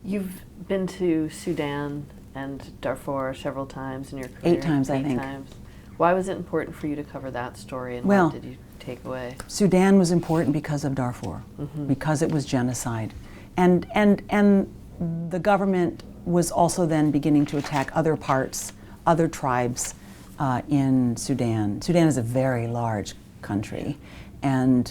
You've been to Sudan and Darfur several times in your career. 8 times, I think. 8 times. Why was it important for you to cover that story, and Well, what did you take away? Sudan was important because of Darfur, because it was genocide. And the government was also then beginning to attack other parts, other tribes in Sudan. Sudan is a very large country, and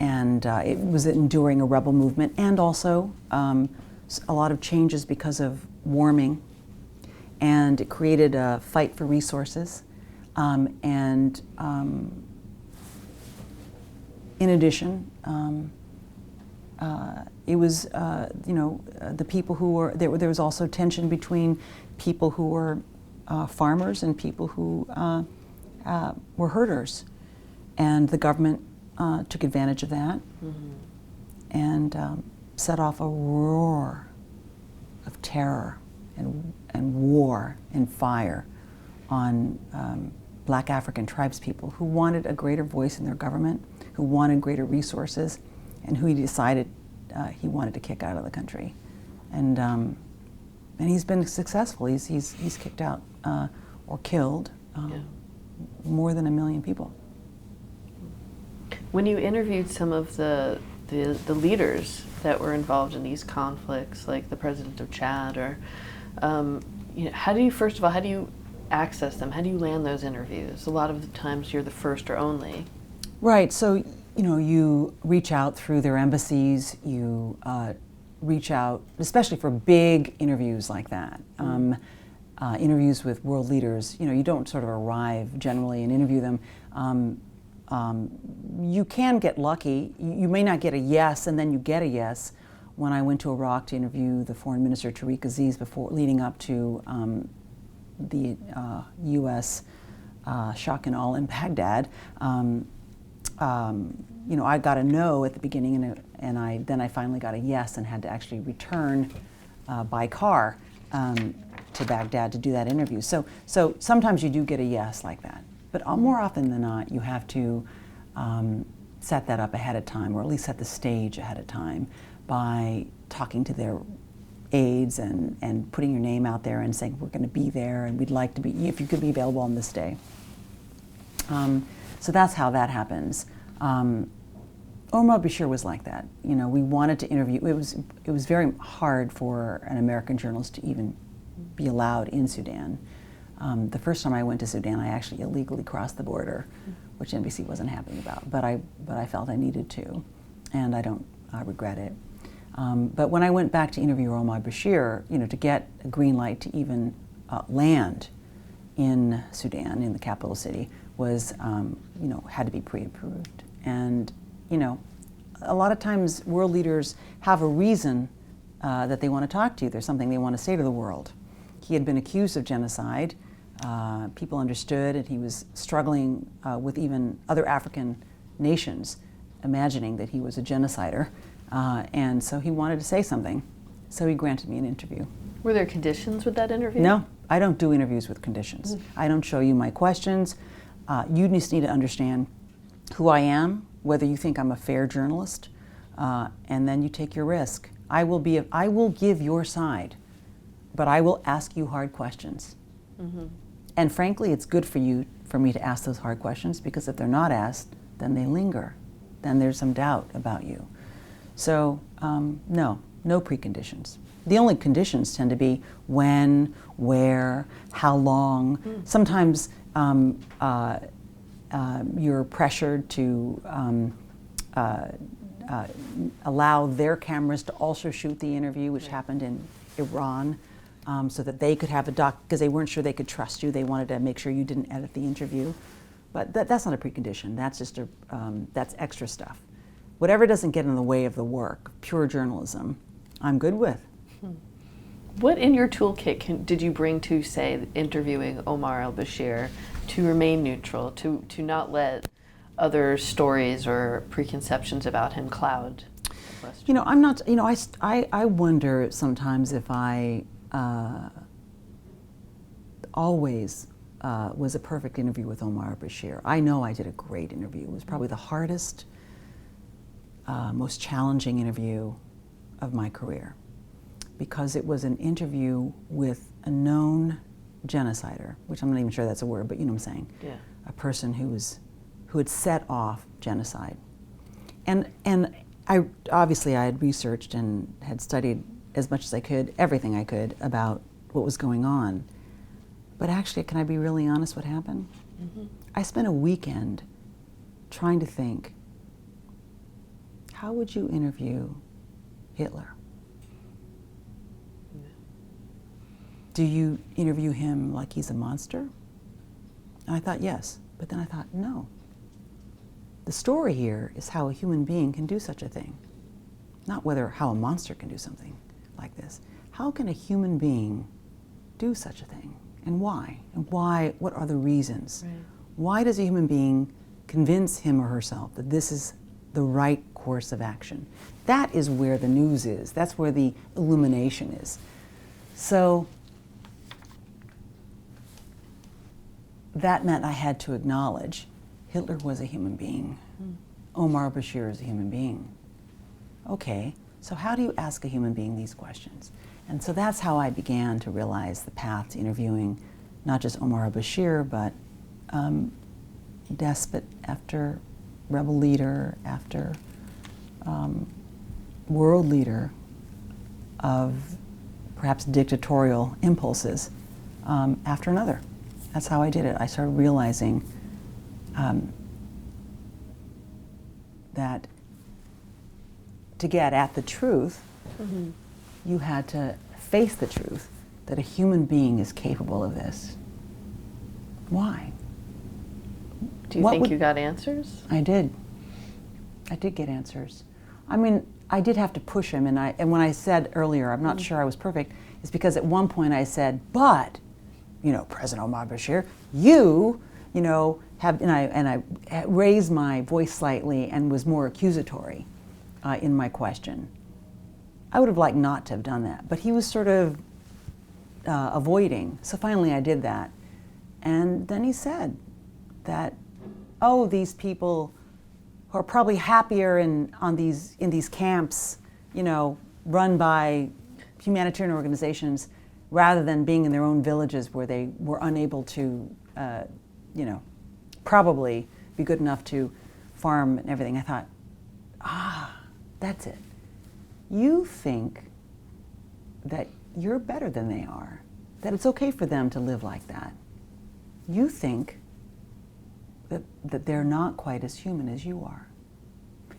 it was enduring a rebel movement, and also a lot of changes because of warming, and it created a fight for resources. In addition, it was, the people who were, there was also tension between people who were farmers and people who were herders. And the government took advantage of that and set off a roar of terror and war and fire on Black African tribespeople who wanted a greater voice in their government, who wanted greater resources, and who he decided he wanted to kick out of the country. And he's been successful. He's kicked out or killed more than 1 million people. When you interviewed some of the leaders that were involved in these conflicts, like the president of Chad, or how do you, first of all, how do you access them? How do you land those interviews? A lot of the times you're the first or only. Right. So you reach out through their embassies. You reach out, especially for big interviews like that. Interviews with world leaders. You don't sort of arrive generally and interview them. You can get lucky. You may not get a yes, and then you get a yes. When I went to Iraq to interview the foreign minister Tariq Aziz leading up to the U.S. shock and awe in Baghdad, I got a no at the beginning, and then I finally got a yes and had to actually return by car to Baghdad to do that interview. So sometimes you do get a yes like that. But more often than not, you have to set that up ahead of time, or at least set the stage ahead of time by talking to their aides and putting your name out there and saying, we're going to be there and we'd like to be, if you could be available on this day. So that's how that happens. Omar Bashir was like that. We wanted to interview, it was very hard for an American journalist to even be allowed in Sudan. The first time I went to Sudan, I actually illegally crossed the border, which NBC wasn't happy about, but I felt I needed to, and I don't regret it. But when I went back to interview Omar Bashir, to get a green light to even land in Sudan, in the capital city, was, had to be pre-approved. And, a lot of times world leaders have a reason that they want to talk to you. There's something they want to say to the world. He had been accused of genocide. People understood, and he was struggling with even other African nations, imagining that he was a genocider. And so he wanted to say something. So he granted me an interview. Were there conditions with that interview? No, I don't do interviews with conditions. I don't show you my questions. You just need to understand who I am, whether you think I'm a fair journalist, and then you take your risk. I will give your side, but I will ask you hard questions. And frankly, it's good for me to ask those hard questions, because if they're not asked, then they linger. Then there's some doubt about you. So no preconditions. The only conditions tend to be when, where, how long. Sometimes you're pressured to allow their cameras to also shoot the interview, which happened in Iran, so that they could have a because they weren't sure they could trust you. They wanted to make sure you didn't edit the interview. But that's not a precondition. That's just that's extra stuff. Whatever doesn't get in the way of the work, pure journalism, I'm good with. What in your toolkit did you bring to, say, interviewing Omar al-Bashir to remain neutral, to not let other stories or preconceptions about him cloud the question? I'm not, I wonder sometimes if I always was a perfect interview with Omar al-Bashir. I know I did a great interview. It was probably the hardest, most challenging interview of my career because it was an interview with a known genocider, which I'm not even sure that's a word, but you know what I'm saying. Yeah. A person who had set off genocide. And I obviously I had researched and had studied as much as I could, everything I could about what was going on. But actually, can I be really honest what happened? Mm-hmm. I spent a weekend trying to think, how would you interview Hitler? Yeah. Do you interview him like he's a monster? And I thought, yes. But then I thought, no. The story here is how a human being can do such a thing. Not how a monster can do something like this. How can a human being do such a thing? And why? And why, what are the reasons? Right. Why does a human being convince him or herself that this is the right course of action? That is where the news is. That's where the illumination is. So that meant I had to acknowledge Hitler was a human being. Omar Bashir is a human being. Okay, so how do you ask a human being these questions? And so that's how I began to realize the path to interviewing not just Omar Bashir, but despot after rebel leader, after world leader of perhaps dictatorial impulses after another. That's how I did it. I started realizing that to get at the truth, mm-hmm. you had to face the truth that a human being is capable of this. Why? Do you think you got answers? I did. I did get answers. I mean, I did have to push him, and when I said earlier, I'm not mm-hmm. sure I was perfect, it's because at one point I said, but, President Omar Bashir, you have, and I raised my voice slightly and was more accusatory in my question. I would have liked not to have done that, but he was sort of avoiding. So finally I did that. And then he said that, these people who are probably happier in these camps, run by humanitarian organizations, rather than being in their own villages where they were unable to, probably be good enough to farm and everything. I thought, that's it. You think that you're better than they are, that it's okay for them to live like that. You think that they're not quite as human as you are.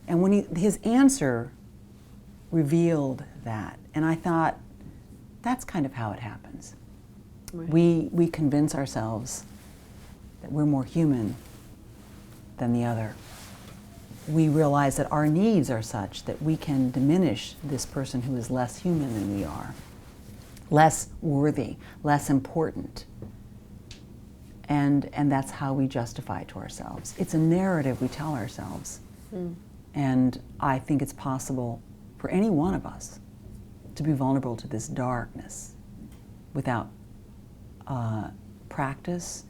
And when his answer revealed that, and I thought, that's kind of how it happens. Right. We convince ourselves that we're more human than the other. We realize that our needs are such that we can diminish this person who is less human than we are, less worthy, less important. And that's how we justify to ourselves. It's a narrative we tell ourselves. Mm. And I think it's possible for any one of us to be vulnerable to this darkness without practice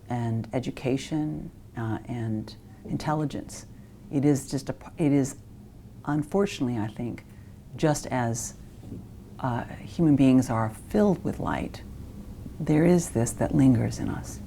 and education and intelligence. It is unfortunately, I think, just as human beings are filled with light, there is this that lingers in us.